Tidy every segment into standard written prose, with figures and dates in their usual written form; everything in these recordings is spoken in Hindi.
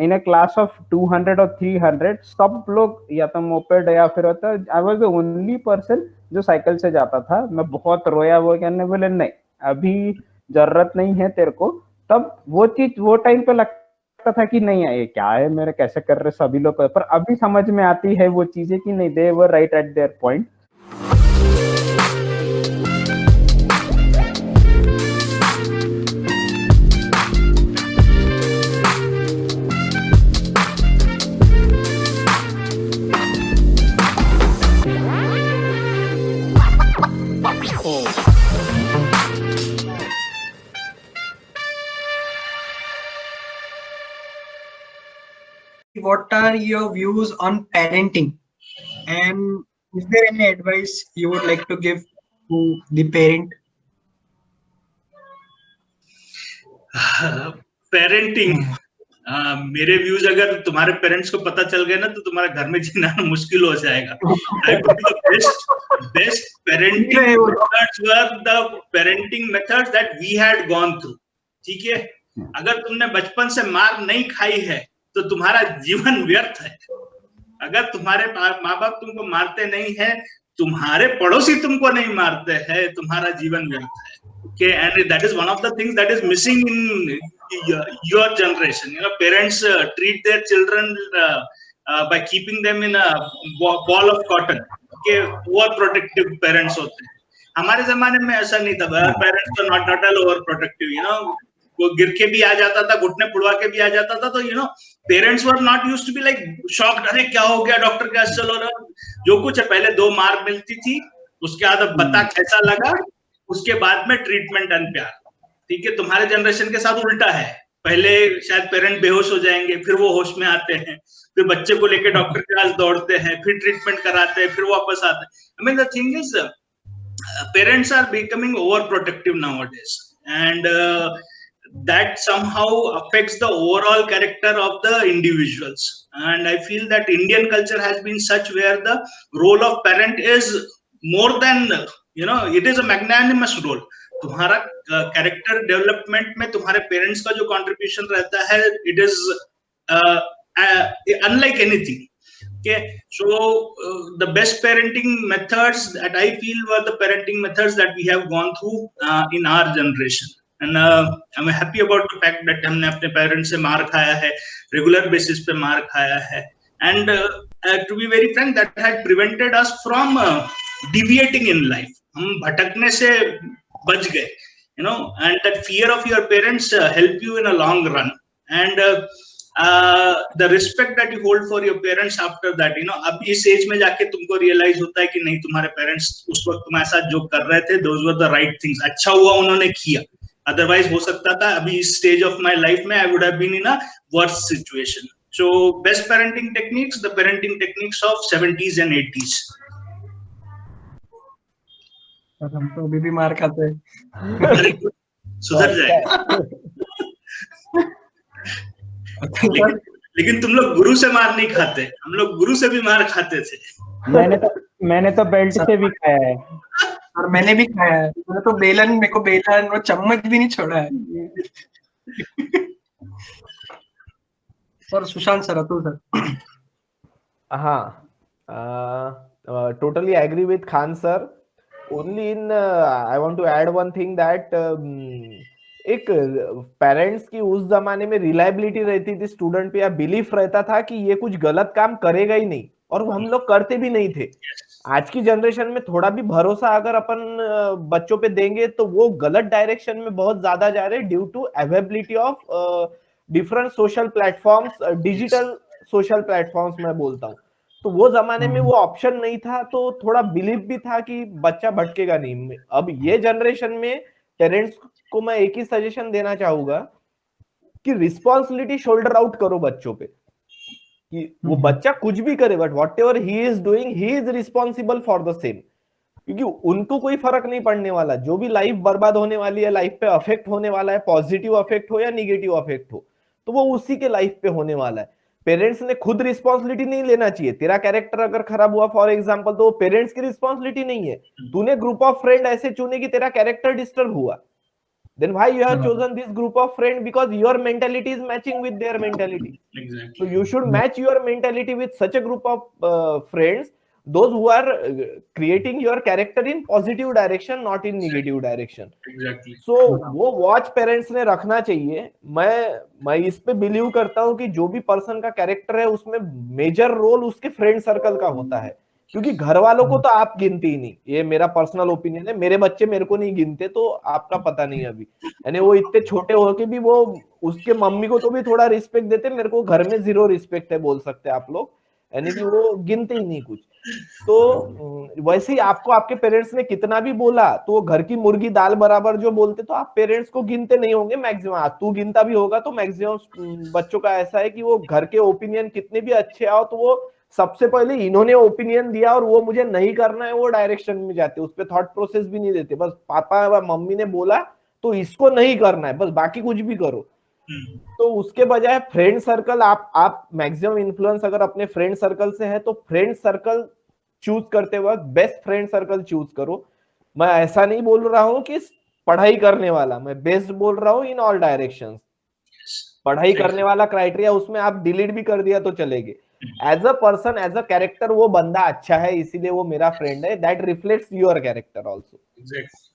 इन अ क्लास ऑफ 200 और 300 सब लोग या तो मोपेड या फिर होता, I was the only person जो साइकिल से जाता था। मैं बहुत रोया, वो कहने बोले नहीं अभी जरूरत नहीं है तेरे को। तब वो चीज वो टाइम पे लगता था कि नहीं ये क्या है, मेरे कैसे कर रहे सभी लोग, पर अभी समझ में आती है वो चीजें कि नहीं, they were right at their point. What are your views on parenting, and is there any advice you would like to give to the parent? Parenting, मेरे व्यूज अगर तुम्हारे पेरेंट्स को पता चल गए ना तो तुम्हारा घर में जीना मुश्किल हो जाएगा। I think the best parenting methods were the parenting methods that we had gone through. ठीक है, अगर तुमने बचपन से मार नहीं खाई है तो तुम्हारा जीवन व्यर्थ है। अगर तुम्हारे माँ बाप तुमको मारते नहीं है, तुम्हारे पड़ोसी तुमको नहीं मारते हैं, तुम्हारा जीवन व्यर्थ है। Okay, and that is one of the things that is missing in your generation. You know, parents treat their children by keeping them in a ball of cotton. Okay, overprotective parents होते हैं। हमारे जमाने में ऐसा नहीं था। पेरेंट्स तो not at all overprotective, you know, वो गिर के भी आ जाता था, घुटने पुड़वा के भी आ जाता था, तो you know parents were not used to be like shocked, अरे क्या हो गया, डॉक्टर के पास चलो ना। जो कुछ है, पहले 2 मार मिलती थी, उसके बाद बता कैसा लगा, उसके बाद में ट्रीटमेंट एंड प्यार। ठीक है, तुम्हारे जनरेशन के साथ उल्टा है। पहले शायद पेरेंट बेहोश हो जाएंगे, फिर वो होश में आते हैं, फिर बच्चे को लेके डॉक्टर के पास दौड़ते हैं, फिर ट्रीटमेंट कराते हैं, फिर वापस आते हैं। I mean the thing is parents are becoming overprotective nowadays, and that somehow affects the overall character of the individuals. And I feel that Indian culture has been such where the role of parent is more than, you know, it is a magnanimous role. तुम्हारा कैरेक्टर डेवलपमेंट में तुम्हारे पेरेंट्स का जो कंट्रीब्यूशन रहता है, it is unlike anything. Okay, so the best parenting methods that I feel were the parenting methods that we have gone through in our generation, and I'm happy about the fact that हमने अपने parents से मार खाया है, regular basis पे मार खाया है, and to be very frank, that had prevented us from deviating in life. हम भटकने से बच गए, you know, and that fear of your parents help you in a long run, and the respect that you hold for your parents after that, you know, अब इस एज में जाके तुमको रियलाइज होता है कि नहीं, तुम्हारे पेरेंट्स उस वक्त तुम्हारे साथ जो कर रहे थे, those were the right things, अच्छा हुआ उन्होंने किया, अदरवाइज हो सकता था अभी इस स्टेज ऑफ माय लाइफ में I would have been in a worse situation. So best parenting techniques, the parenting techniques of 70s and 80s. हम तो अभी भी मार खाते हैं। सुधर जाएगा। लेकिन तुम लोग गुरु से मार नहीं खाते, हम लोग गुरु से भी मार खाते थे। मैंने तो बेल्ट से भी खाया है, और मैंने भी खाया है। मैंने तो मेरे को बेलन और चम्मच भी नहीं छोड़ा है। Sir Sushant sir, Atul sir. हाँ, totally agree with Khan sir. Only in I want to add one thing that एक पेरेंट्स की उस जमाने में रिलायबिलिटी रहती थी स्टूडेंट पे, या बिलीफ रहता था कि ये कुछ गलत काम करेगा ही नहीं, और हम लोग करते भी नहीं थे। आज की जनरेशन में थोड़ा भी भरोसा अगर अपन बच्चों पे देंगे तो वो गलत डायरेक्शन में बहुत ज्यादा जा रहे हैं, due to availability of different social platforms, digital social platforms मैं बोलता हूँ। तो वो जमाने में वो ऑप्शन नहीं था, तो थोड़ा बिलीव भी था कि बच्चा भटकेगा नहीं। अब ये जनरेशन में पेरेंट्स को मैं एक ही सजेशन देना चाहूंगा कि रिस्पॉन्सिबिलिटी शोल्डर आउट करो बच्चों पे, कि वो बच्चा कुछ भी करे, but what ever he is doing he is responsible for the same, क्योंकि उनको कोई फर्क नहीं पड़ने वाला। जो भी लाइफ बर्बाद होने वाली है, लाइफ पे अफेक्ट होने वाला है, पॉजिटिव अफेक्ट हो या निगेटिव अफेक्ट हो, तो वो उसी के लाइफ पे होने वाला है। पेरेंट्स ने खुद रिस्पॉन्सिबिलिटी नहीं लेना चाहिए। तेरा कैरेक्टर अगर खराब हुआ फॉर एग्जांपल, तो पेरेंट्स की रिस्पॉन्सिबिलिटी नहीं है। तूने ग्रुप ऑफ फ्रेंड ऐसे चुने कि तेरा कैरेक्टर डिस्टर्ब हुआ, then why you have chosen this group of friends? Because your mentality is matching with their mentality. Exactly. So you should match your mentality with such a group of friends, those who are creating your character in positive direction, not in negative direction. Exactly. So वो वॉच पेरेंट्स ने रखना चाहिए. मैं इस पे बिलीव करता हूँ कि जो भी पर्सन का कैरेक्टर है उसमें मेजर रोल उसके फ्रेंड सर्कल का होता है, क्योंकि घर वालों को तो आप गिनती ही नहीं. ये मेरा पर्सनल ओपिनियन है. मेरे बच्चे मेरे को नहीं गिनते, तो आपका पता नहीं अभी. यानी वो इतने छोटे होके भी वो उसके मम्मी को तो भी थोड़ा रिस्पेक्ट देते, मेरे को घर में 0 रिस्पेक्ट है बोल सकते हैं आप लोग. यानी कि वो गिनते ही नहीं कुछ. तो वैसे ही आपको आपके पेरेंट्स ने कितना भी बोला, तो वो घर की मुर्गी दाल बराबर जो बोलते, तो आप पेरेंट्स को गिनते नहीं होंगे मैक्सिमम. तू गिनता भी होगा तो मैक्सिमम बच्चों का ऐसा है कि वो घर के ओपिनियन कितने भी अच्छे आओ, तो वो सबसे पहले इन्होंने ओपिनियन दिया और वो मुझे नहीं करना है, वो डायरेक्शन में जाते, उस पर थॉट प्रोसेस भी नहीं देते. बस पापा मम्मी ने बोला तो इसको नहीं करना है, बस बाकी कुछ भी करो. तो उसके बजाय फ्रेंड सर्कल, आप मैक्सिमम इन्फ्लुएंस अगर अपने फ्रेंड सर्कल से है तो फ्रेंड सर्कल चूज करते वक्त बेस्ट फ्रेंड सर्कल चूज करो. मैं ऐसा नहीं बोल रहा हूं कि पढ़ाई करने वाला, मैं बेस्ट बोल रहा हूं इन ऑल डायरेक्शंस. पढ़ाई करने वाला क्राइटेरिया उसमें आप डिलीट भी कर दिया तो चलेगे. As a person, as a character वो बंदा अच्छा है, इसीलिए वो मेरा फ्रेंड है. That reflects your character also.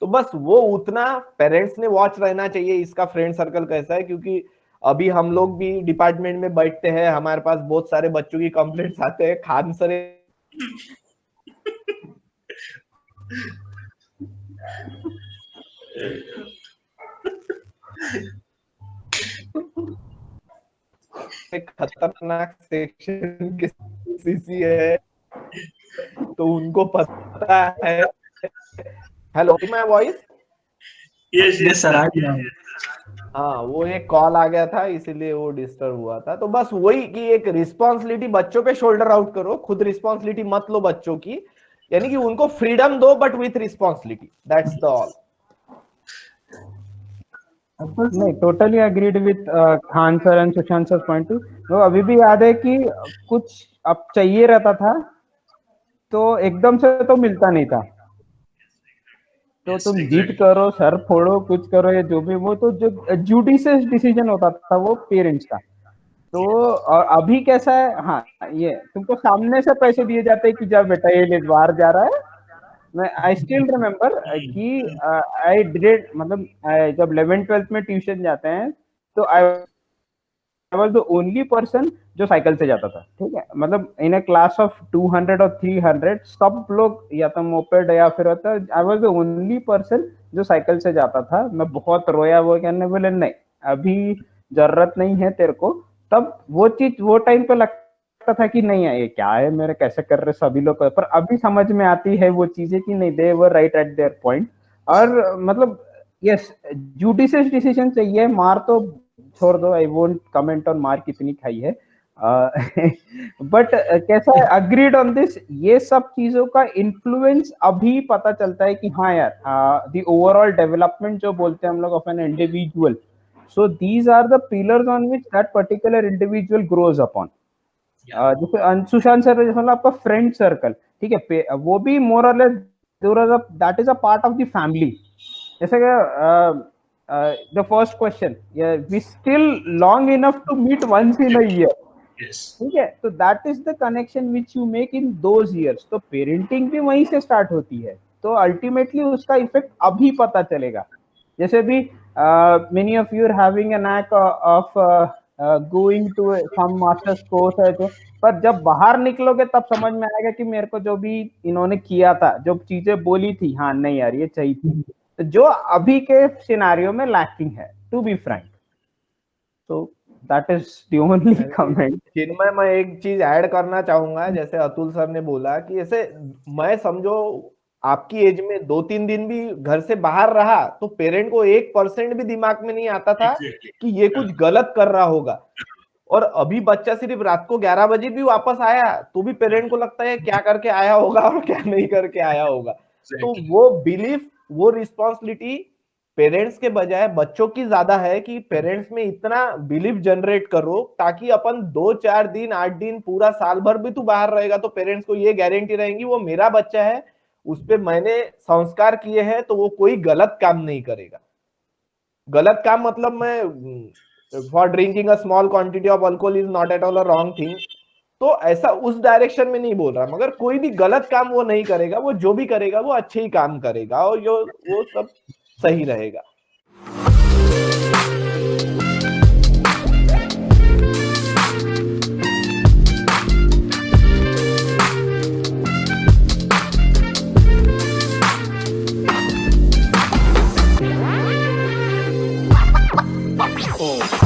तो बस वो उतना पेरेंट्स ने वॉच रहना चाहिए इसका फ्रेंड सर्कल कैसा है, क्योंकि अभी हम लोग भी डिपार्टमेंट में बैठते हैं, हमारे पास बहुत सारे बच्चों की कंप्लेंट्स आते हैं. खान सर खतरनाक सेक्शन के सीसी है, तो उनको पता है. Hello, my voice? Yes sir. हाँ, वो एक कॉल आ गया था इसीलिए वो डिस्टर्ब हुआ था. तो बस वही कि एक रिस्पॉन्सिबिलिटी बच्चों पे शोल्डर आउट करो, खुद रिस्पॉन्सिबिलिटी मत लो बच्चों की. यानी कि उनको फ्रीडम दो but with responsibility. That's the all. नहीं, totally agreed with Khan sir and Sushant sir point too. तो अभी भी याद है कि कुछ अब चाहिए रहता था तो एकदम से तो मिलता नहीं था. तो तुम जीत करो, सर फोड़ो, कुछ करो, या जो भी, वो तो जो जुडिशियस डिसीजन होता था वो पेरेंट्स का. तो और अभी कैसा है, हाँ, ये तुमको सामने से पैसे दिए जाते हैं कि जब बेटा ये बाहर जा रहा है. मैं आई स्टिल रिमेम्बर कि आई डिड, मतलब जब 11th-12th में ट्यूशन जाते हैं तो I was the only person जो साइकिल से जाता था. ठीक है, मतलब इन अ क्लास ऑफ 200 और 300 सब लोग या तो मोपेड या फिर होता. I was the only person जो साइकिल से जाता था. मैं बहुत रोया, वो कहने बोले नहीं अभी जरूरत नहीं है तेरे को. तब वो चीज वो टाइम पे लगता था कि नहीं है, ये क्या है, मेरे कैसे कर रहे सभी लोग. पर अभी समझ में आती है वो चीजें कि नहीं, they were right at their point. और मतलब यस, जुडिशियस डिसीजन चाहिए. मार तो छोड़ दो, आई वोंट कमेंट ऑन मार कितनी खाई है. बट कैसा है, अग्रीड ऑन दिस. ये सब चीजों का इन्फ्लुएंस अभी पता चलता है कि हाँ यार, द ओवरऑल डेवलपमेंट जो बोलते हैं हम लोग of an individual. So these are the pillars on which that particular individual grows upon. जैसे सुशांत सर, जैसे आपका फ्रेंड सर्कल, ठीक है, वो भी मोर और less that is a part of the family. जैसे the first question, we still long enough to meet once in a year. ठीक है, तो that is the connection which you make in those years. तो पेरेंटिंग भी वहीं से स्टार्ट होती है. तो अल्टीमेटली उसका इफेक्ट अभी पता चलेगा. जैसे भी many of you are having a knack of going to some master's course है, तो पर जब बाहर निकलोगे तब समझ में आएगा कि मेरे को जो भी इन्होंने किया था, जो चीजें बोली थी, हाँ नहीं यार ये चाहिए थी, तो जो अभी के सिनेरियो में लैकिंग है, टू बी फ्रैंक. तो that is the only comment. जिनमें मैं एक चीज ऐड करना चाहूंगा, जैसे अतुल सर ने बोला कि ऐसे मैं समझो आपकी एज में 2-3 दिन भी घर से बाहर रहा तो पेरेंट को 1% भी दिमाग में नहीं आता था कि ये कुछ गलत कर रहा होगा. और अभी बच्चा सिर्फ रात को 11 बजे भी वापस आया तो भी पेरेंट को लगता है क्या करके आया होगा और क्या नहीं करके आया होगा. तो वो बिलीफ, वो रिस्पॉन्सिबिलिटी पेरेंट्स के बजाय बच्चों की ज्यादा है कि पेरेंट्स में इतना बिलीफ जनरेट करो ताकि अपन 2-4 दिन 8 दिन पूरा साल भर भी तू बाहर रहेगा तो पेरेंट्स को ये गारंटी रहेगी वो मेरा बच्चा है, उस पे मैंने संस्कार किए हैं तो वो कोई गलत काम नहीं करेगा. गलत काम मतलब मैं for drinking a small quantity of alcohol is not at all a wrong thing, तो ऐसा उस डायरेक्शन में नहीं बोल रहा, मगर कोई भी गलत काम वो नहीं करेगा, वो जो भी करेगा वो अच्छे ही काम करेगा और जो वो सब सही रहेगा। Oh.